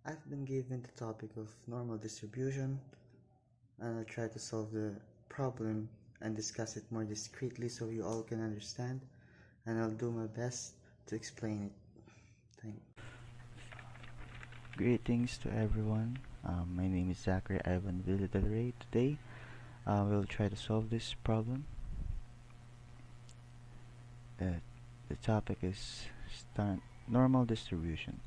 I've been given the topic of normal distribution, and I'll try to solve the problem and discuss it more discreetly so you all can understand, and I'll do my best to explain it. Thank you. Greetings to everyone. My name is Zachary Ivan VILLADELREY. Today, we'll try to solve this problem. The topic is normal distribution.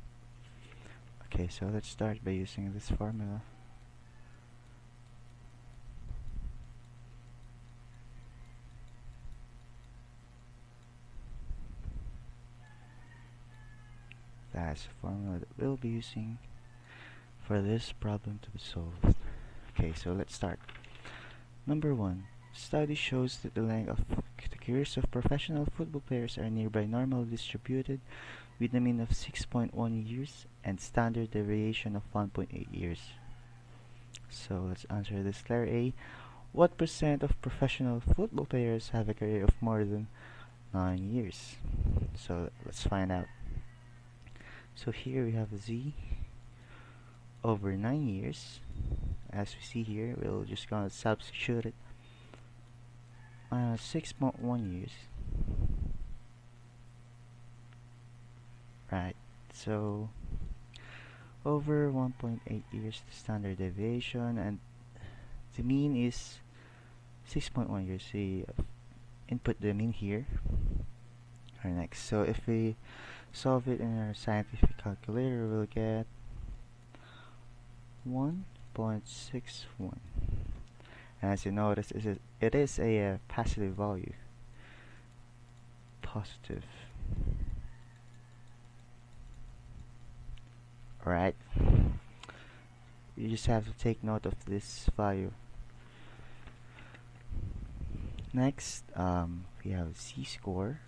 Okay, so let's start by using this formula. That's the formula that we'll be using for this problem to be solved. Okay, so let's start. Number 1. Study shows that the length of the careers of professional football players are nearby normally distributed with a mean of 6.1 years and standard deviation of 1.8 years. So let's answer this. Letter A. What percent of professional football players have a career of more than 9 years? So let's find out. So here we have Z over 9 years. As we see here, we'll just gonna substitute it. 6.1 years. Right, so over 1.8 years the standard deviation, and the mean is 6.1 years. We input the mean here. Alright, next, so if we solve it in our scientific calculator, we'll get 1.61. And as you notice, it is a positive value. Positive. Alright. You just have to take note of this value. Next, we have Z score.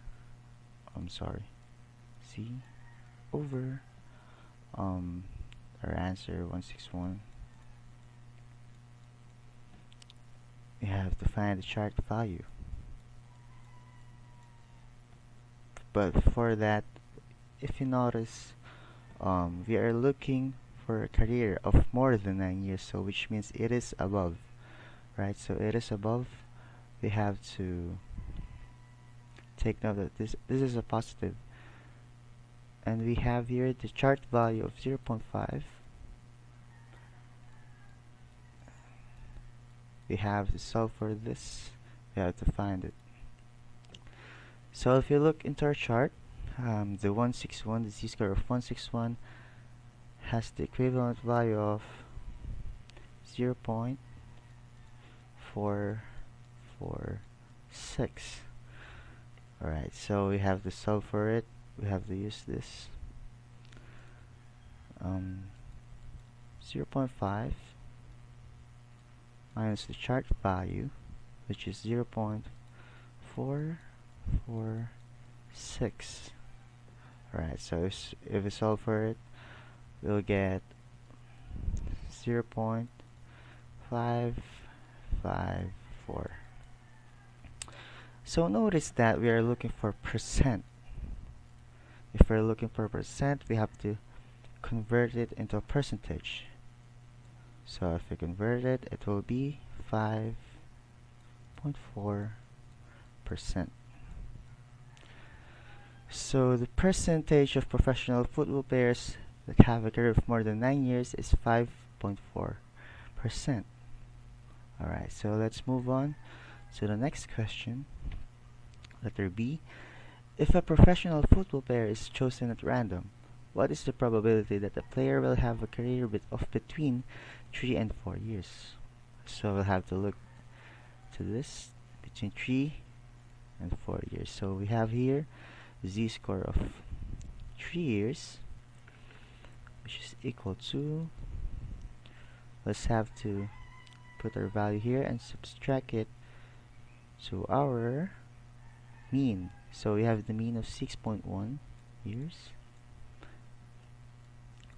Z over our answer 161. We have to find the chart value. But before that, if you notice, we are looking for a career of more than 9 years, so which means it is above, right? So it is above. We have to take note that this is a positive, and we have here the chart value of 0.5. We have to solve for this. We have to find it. So if you look into our chart, the 161, the z-score of 161 has the equivalent value of 0.446. Alright, so we have to solve for it. We have to use this 0.5 minus the chart value, which is 0.446. Alright, so if we solve for it, we'll get 0.554. So notice that we are looking for percent. If we're looking for percent, we have to convert it into a percentage. So if we convert it, it will be 5.4%. So the percentage of professional football players that have a career of more than 9 years is 5.4%. Alright, so let's move on to the next question. Letter B. If a professional football player is chosen at random, what is the probability that the player will have a career of between 3 and 4 years? So we'll have to look to this, between 3 and 4 years. So we have here z-score of 3 years, which is equal to, let's have to put our value here and subtract it to our mean. So we have the mean of 6.1 years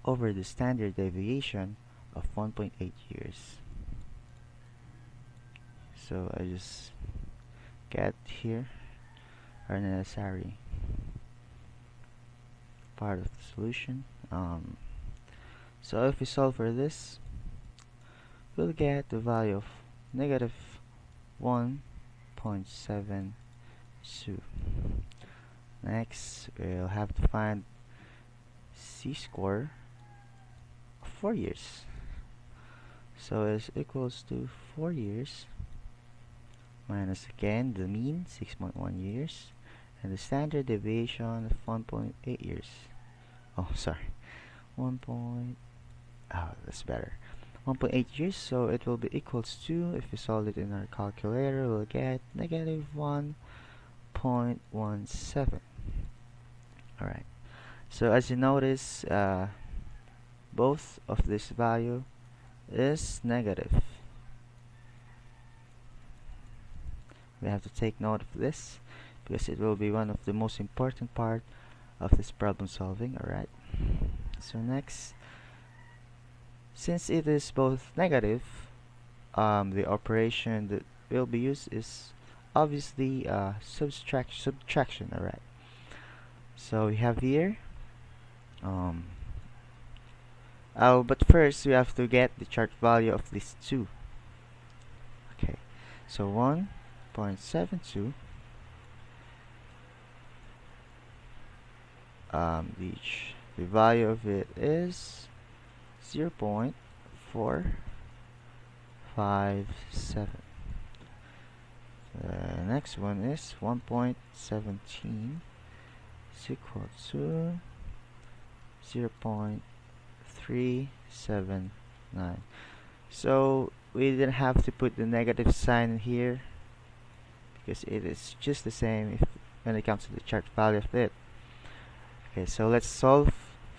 over the standard deviation of 1.8 years. So I just get here our necessary part of the solution. So if we solve for this, we'll get the value of negative 1.72. Next, we'll have to find c-score of 4 years. So it's equals to 4 years minus again the mean 6.1 years and the standard deviation of 1.8 years. Oh, sorry. 1. Oh, that's better. 1.8 years, so it will be equals to, if we solve it in our calculator, we'll get negative 1.17. Alright, so as you notice, both of this value is negative. We have to take note of this because it will be one of the most important part of this problem solving. Alright, so next, since it is both negative, the operation that will be used is obviously subtraction. Alright, so we have here but first we have to get the chart value of these two. Okay, so 1.72 the value of it is 0.457. The next one is 1.17 is equal to 0.379. So we didn't have to put the negative sign here because it is just the same when it comes to the chart value of it. Okay, so let's solve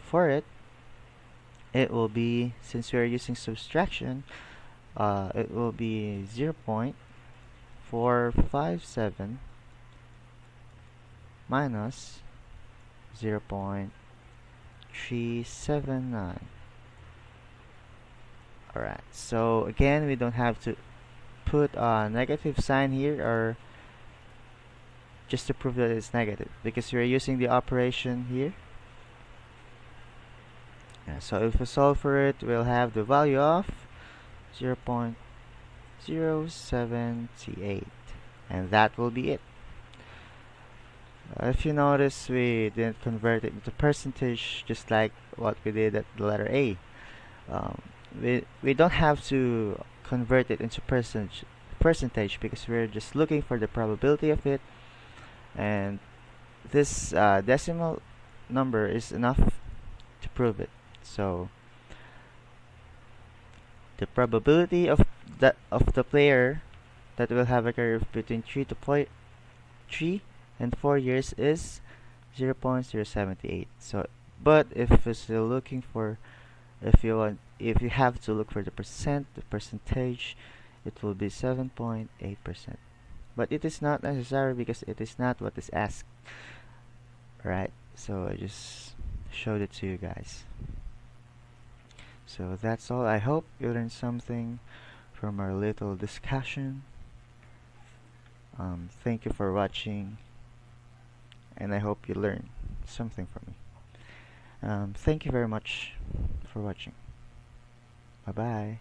for it. It will be, since we are using subtraction, it will be 0.457 minus 0.379. Alright, so again, we don't have to put a negative sign here or just to prove that it's negative because we're using the operation here. So if we solve for it, we'll have the value of 0.078, and that will be it. If you notice, we didn't convert it into percentage just like what we did at the letter A. We don't have to convert it into percentage because we're just looking for the probability of it, and this decimal number is enough to prove it. So the probability of the player that will have a career between 3 and 4 years is 0.078. So, but if you're still looking for, if you have to look for the percentage, it will be 7.8%. But it is not necessary because it is not what is asked. Right? So I just showed it to you guys. So that's all. I hope you learned something from our little discussion. Thank you for watching, and I hope you learned something from me. Thank you very much for watching. Bye bye.